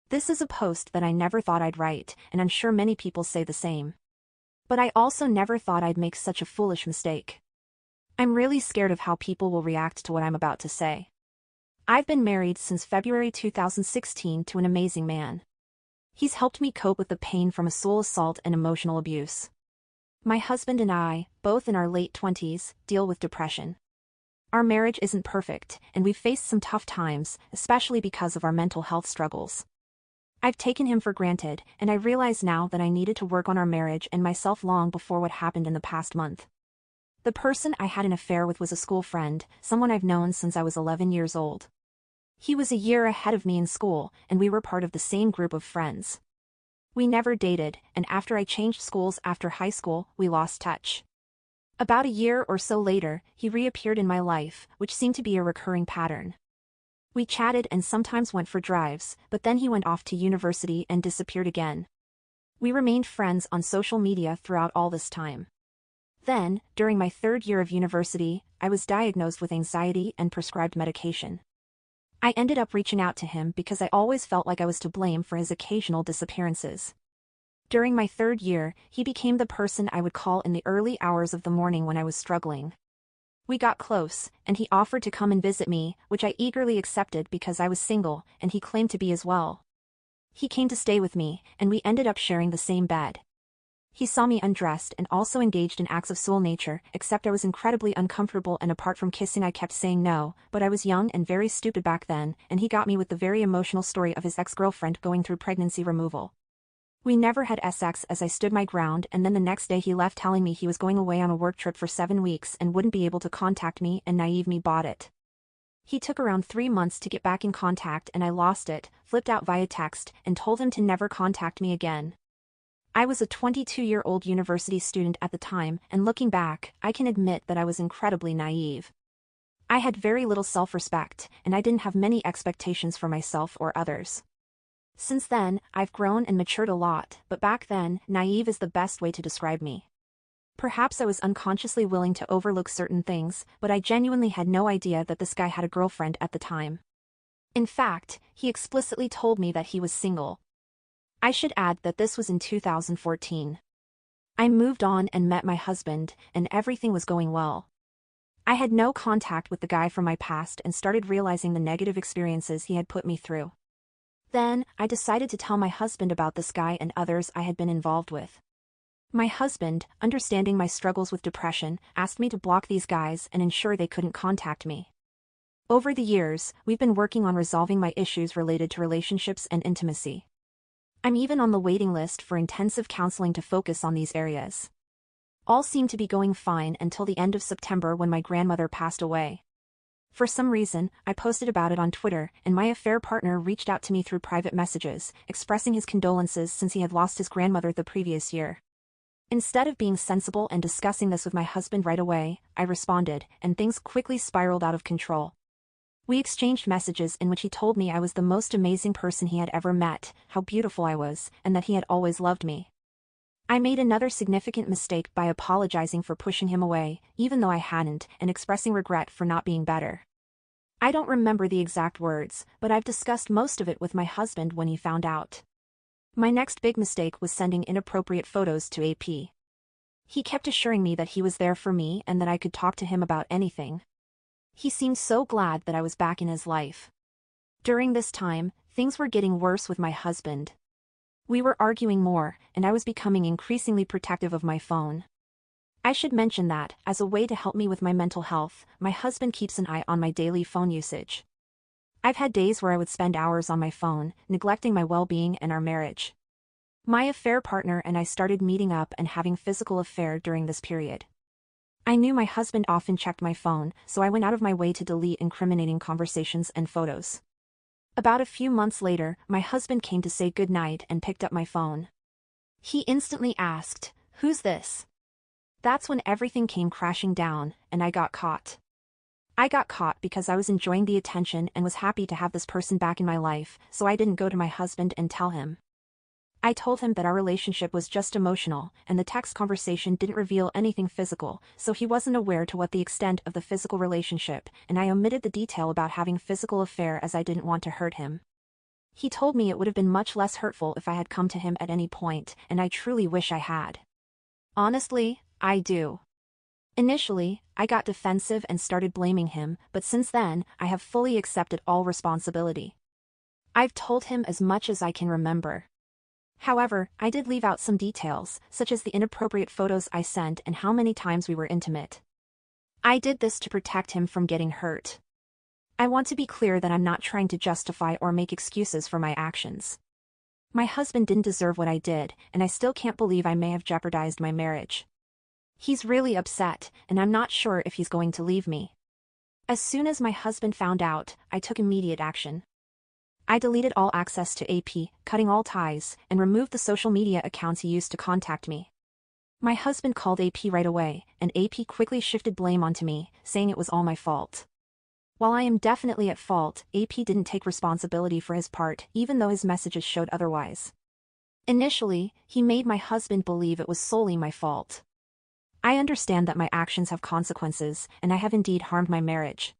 This is a post that I never thought I'd write, and I'm sure many people say the same. But I also never thought I'd make such a foolish mistake. I'm really scared of how people will react to what I'm about to say. I've been married since February 2016 to an amazing man. He's helped me cope with the pain from a soul assault and emotional abuse. My husband and I, both in our late 20s, deal with depression. Our marriage isn't perfect, and we've faced some tough times, especially because of our mental health struggles. I've taken him for granted, and I realize now that I needed to work on our marriage and myself long before what happened in the past month. The person I had an affair with was a school friend, someone I've known since I was 11 years old. He was a year ahead of me in school, and we were part of the same group of friends. We never dated, and after I changed schools after high school, we lost touch. About a year or so later, he reappeared in my life, which seemed to be a recurring pattern. We chatted and sometimes went for drives, but then he went off to university and disappeared again. We remained friends on social media throughout all this time. Then, during my third year of university, I was diagnosed with anxiety and prescribed medication. I ended up reaching out to him because I always felt like I was to blame for his occasional disappearances. During my third year, he became the person I would call in the early hours of the morning when I was struggling. We got close, and he offered to come and visit me, which I eagerly accepted because I was single, and he claimed to be as well. He came to stay with me, and we ended up sharing the same bed. He saw me undressed and also engaged in acts of soul nature, except I was incredibly uncomfortable, and apart from kissing I kept saying no, but I was young and very stupid back then, and he got me with the very emotional story of his ex-girlfriend going through pregnancy removal. We never had sex as I stood my ground, and then the next day he left telling me he was going away on a work trip for 7 weeks and wouldn't be able to contact me, and naive me bought it. He took around 3 months to get back in contact, and I lost it, flipped out via text, and told him to never contact me again. I was a 22-year-old university student at the time, and looking back, I can admit that I was incredibly naive. I had very little self-respect, and I didn't have many expectations for myself or others. Since then, I've grown and matured a lot, but back then, naive is the best way to describe me. Perhaps I was unconsciously willing to overlook certain things, but I genuinely had no idea that this guy had a girlfriend at the time. In fact, he explicitly told me that he was single. I should add that this was in 2014. I moved on and met my husband, and everything was going well. I had no contact with the guy from my past and started realizing the negative experiences he had put me through. Then, I decided to tell my husband about this guy and others I had been involved with. My husband, understanding my struggles with depression, asked me to block these guys and ensure they couldn't contact me. Over the years, we've been working on resolving my issues related to relationships and intimacy. I'm even on the waiting list for intensive counseling to focus on these areas. All seemed to be going fine until the end of September when my grandmother passed away. For some reason, I posted about it on Twitter, and my affair partner reached out to me through private messages, expressing his condolences since he had lost his grandmother the previous year. Instead of being sensible and discussing this with my husband right away, I responded, and things quickly spiraled out of control. We exchanged messages in which he told me I was the most amazing person he had ever met, how beautiful I was, and that he had always loved me. I made another significant mistake by apologizing for pushing him away, even though I hadn't, and expressing regret for not being better. I don't remember the exact words, but I've discussed most of it with my husband when he found out. My next big mistake was sending inappropriate photos to AP. He kept assuring me that he was there for me and that I could talk to him about anything. He seemed so glad that I was back in his life. During this time, things were getting worse with my husband. We were arguing more, and I was becoming increasingly protective of my phone. I should mention that, as a way to help me with my mental health, my husband keeps an eye on my daily phone usage. I've had days where I would spend hours on my phone, neglecting my well-being and our marriage. My affair partner and I started meeting up and having physical affair during this period. I knew my husband often checked my phone, so I went out of my way to delete incriminating conversations and photos. About a few months later, my husband came to say goodnight and picked up my phone. He instantly asked, "Who's this?" That's when everything came crashing down, and I got caught. I got caught because I was enjoying the attention and was happy to have this person back in my life, so I didn't go to my husband and tell him. I told him that our relationship was just emotional, and the text conversation didn't reveal anything physical, so he wasn't aware to what the extent of the physical relationship, and I omitted the detail about having physical affair as I didn't want to hurt him. He told me it would have been much less hurtful if I had come to him at any point, and I truly wish I had. Honestly, I do. Initially, I got defensive and started blaming him, but since then, I have fully accepted all responsibility. I've told him as much as I can remember. However, I did leave out some details, such as the inappropriate photos I sent and how many times we were intimate. I did this to protect him from getting hurt. I want to be clear that I'm not trying to justify or make excuses for my actions. My husband didn't deserve what I did, and I still can't believe I may have jeopardized my marriage. He's really upset, and I'm not sure if he's going to leave me. As soon as my husband found out, I took immediate action. I deleted all access to AP, cutting all ties, and removed the social media accounts he used to contact me. My husband called AP right away, and AP quickly shifted blame onto me, saying it was all my fault. While I am definitely at fault, AP didn't take responsibility for his part, even though his messages showed otherwise. Initially, he made my husband believe it was solely my fault. I understand that my actions have consequences, and I have indeed harmed my marriage.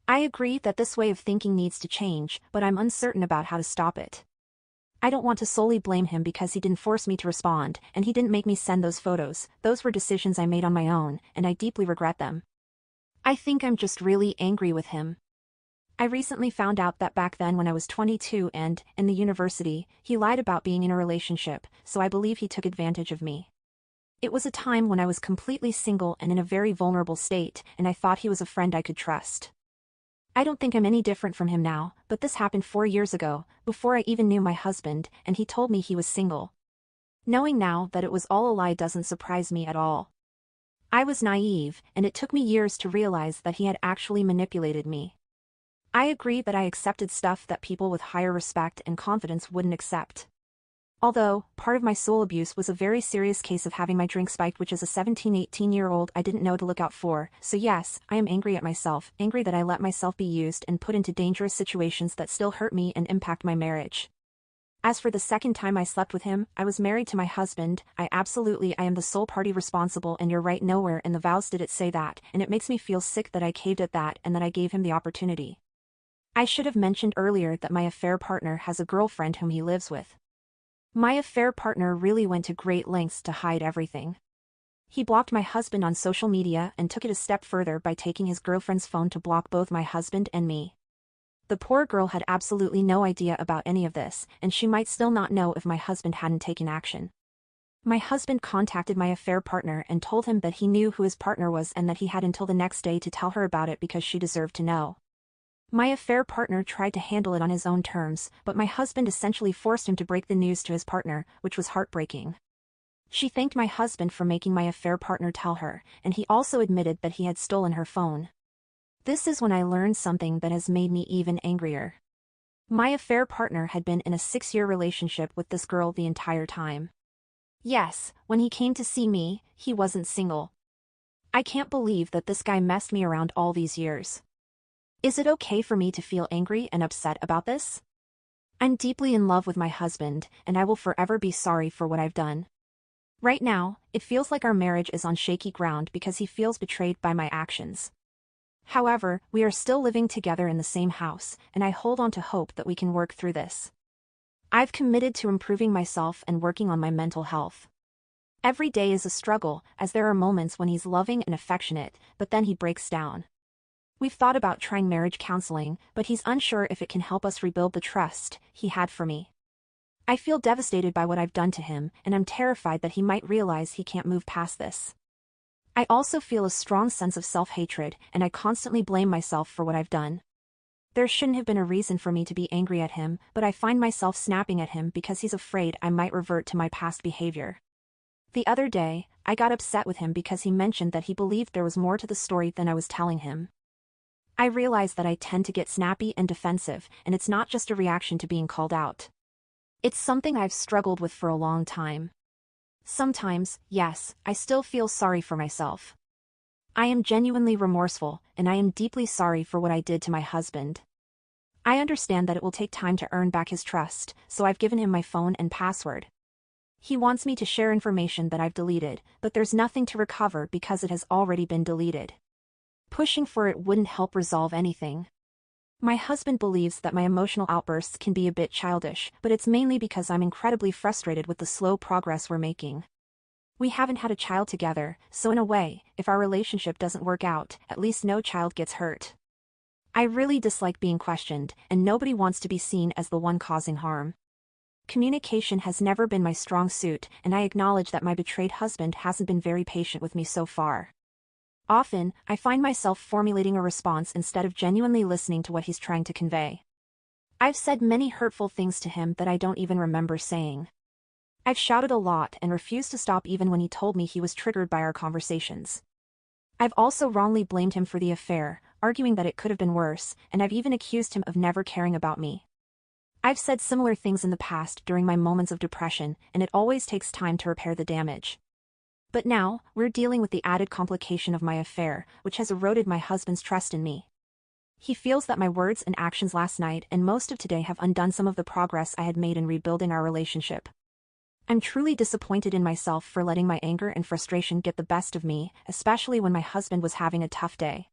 I agree that this way of thinking needs to change, but I'm uncertain about how to stop it. I don't want to solely blame him because he didn't force me to respond, and he didn't make me send those photos. Those were decisions I made on my own, and I deeply regret them. I think I'm just really angry with him. I recently found out that back then when I was 22 and, in the university, he lied about being in a relationship, so I believe he took advantage of me. It was a time when I was completely single and in a very vulnerable state, and I thought he was a friend I could trust. I don't think I'm any different from him now, but this happened 4 years ago, before I even knew my husband, and he told me he was single. Knowing now that it was all a lie doesn't surprise me at all. I was naive, and it took me years to realize that he had actually manipulated me. I agree that I accepted stuff that people with higher respect and confidence wouldn't accept. Although, part of my soul abuse was a very serious case of having my drink spiked, which as a 17-18-year-old I didn't know to look out for, so yes, I am angry at myself, angry that I let myself be used and put into dangerous situations that still hurt me and impact my marriage. As for the second time I slept with him, I was married to my husband. I am the sole party responsible, and you're right, nowhere in the vows did it say that, and it makes me feel sick that I caved at that and that I gave him the opportunity. I should have mentioned earlier that my affair partner has a girlfriend whom he lives with. My affair partner really went to great lengths to hide everything. He blocked my husband on social media and took it a step further by taking his girlfriend's phone to block both my husband and me. The poor girl had absolutely no idea about any of this, and she might still not know if my husband hadn't taken action. My husband contacted my affair partner and told him that he knew who his partner was and that he had until the next day to tell her about it because she deserved to know. My affair partner tried to handle it on his own terms, but my husband essentially forced him to break the news to his partner, which was heartbreaking. She thanked my husband for making my affair partner tell her, and he also admitted that he had stolen her phone. This is when I learned something that has made me even angrier. My affair partner had been in a 6-year relationship with this girl the entire time. Yes, when he came to see me, he wasn't single. I can't believe that this guy messed me around all these years. Is it okay for me to feel angry and upset about this? I'm deeply in love with my husband, and I will forever be sorry for what I've done. Right now, it feels like our marriage is on shaky ground because he feels betrayed by my actions. However, we are still living together in the same house, and I hold on to hope that we can work through this. I've committed to improving myself and working on my mental health. Every day is a struggle, as there are moments when he's loving and affectionate, but then he breaks down. We've thought about trying marriage counseling, but he's unsure if it can help us rebuild the trust he had for me. I feel devastated by what I've done to him, and I'm terrified that he might realize he can't move past this. I also feel a strong sense of self-hatred, and I constantly blame myself for what I've done. There shouldn't have been a reason for me to be angry at him, but I find myself snapping at him because he's afraid I might revert to my past behavior. The other day, I got upset with him because he mentioned that he believed there was more to the story than I was telling him. I realize that I tend to get snappy and defensive, and it's not just a reaction to being called out. It's something I've struggled with for a long time. Sometimes, yes, I still feel sorry for myself. I am genuinely remorseful, and I am deeply sorry for what I did to my husband. I understand that it will take time to earn back his trust, so I've given him my phone and password. He wants me to share information that I've deleted, but there's nothing to recover because it has already been deleted. Pushing for it wouldn't help resolve anything. My husband believes that my emotional outbursts can be a bit childish, but it's mainly because I'm incredibly frustrated with the slow progress we're making. We haven't had a child together, so in a way, if our relationship doesn't work out, at least no child gets hurt. I really dislike being questioned, and nobody wants to be seen as the one causing harm. Communication has never been my strong suit, and I acknowledge that my betrayed husband hasn't been very patient with me so far. Often, I find myself formulating a response instead of genuinely listening to what he's trying to convey. I've said many hurtful things to him that I don't even remember saying. I've shouted a lot and refused to stop even when he told me he was triggered by our conversations. I've also wrongly blamed him for the affair, arguing that it could have been worse, and I've even accused him of never caring about me. I've said similar things in the past during my moments of depression, and it always takes time to repair the damage. But now, we're dealing with the added complication of my affair, which has eroded my husband's trust in me. He feels that my words and actions last night and most of today have undone some of the progress I had made in rebuilding our relationship. I'm truly disappointed in myself for letting my anger and frustration get the best of me, especially when my husband was having a tough day.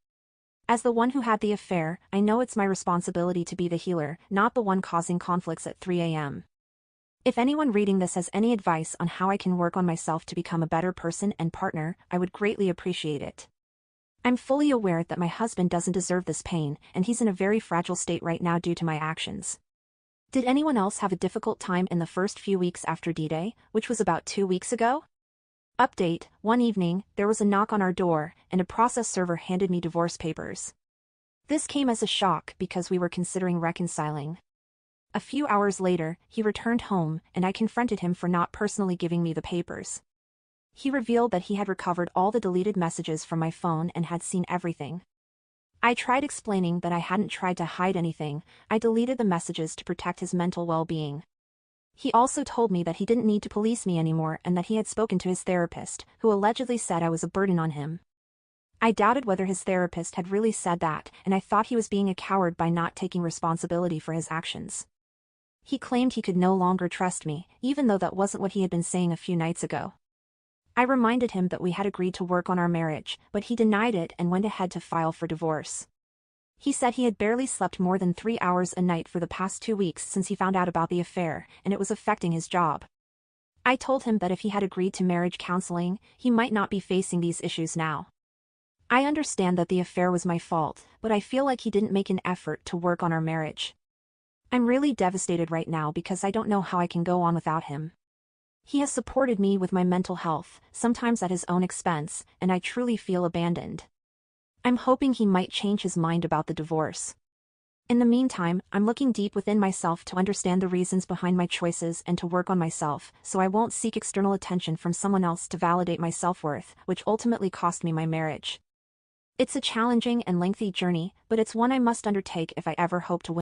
As the one who had the affair, I know it's my responsibility to be the healer, not the one causing conflicts at 3 a.m. If anyone reading this has any advice on how I can work on myself to become a better person and partner, I would greatly appreciate it. I'm fully aware that my husband doesn't deserve this pain, and he's in a very fragile state right now due to my actions. Did anyone else have a difficult time in the first few weeks after D-Day, which was about 2 weeks ago? Update: one evening, there was a knock on our door, and a process server handed me divorce papers. This came as a shock because we were considering reconciling. A few hours later, he returned home, and I confronted him for not personally giving me the papers. He revealed that he had recovered all the deleted messages from my phone and had seen everything. I tried explaining that I hadn't tried to hide anything. I deleted the messages to protect his mental well-being. He also told me that he didn't need to police me anymore and that he had spoken to his therapist, who allegedly said I was a burden on him. I doubted whether his therapist had really said that, and I thought he was being a coward by not taking responsibility for his actions. He claimed he could no longer trust me, even though that wasn't what he had been saying a few nights ago. I reminded him that we had agreed to work on our marriage, but he denied it and went ahead to file for divorce. He said he had barely slept more than 3 hours a night for the past 2 weeks since he found out about the affair, and it was affecting his job. I told him that if he had agreed to marriage counseling, he might not be facing these issues now. I understand that the affair was my fault, but I feel like he didn't make an effort to work on our marriage. I'm really devastated right now because I don't know how I can go on without him. He has supported me with my mental health, sometimes at his own expense, and I truly feel abandoned. I'm hoping he might change his mind about the divorce. In the meantime, I'm looking deep within myself to understand the reasons behind my choices and to work on myself, so I won't seek external attention from someone else to validate my self-worth, which ultimately cost me my marriage. It's a challenging and lengthy journey, but it's one I must undertake if I ever hope to win.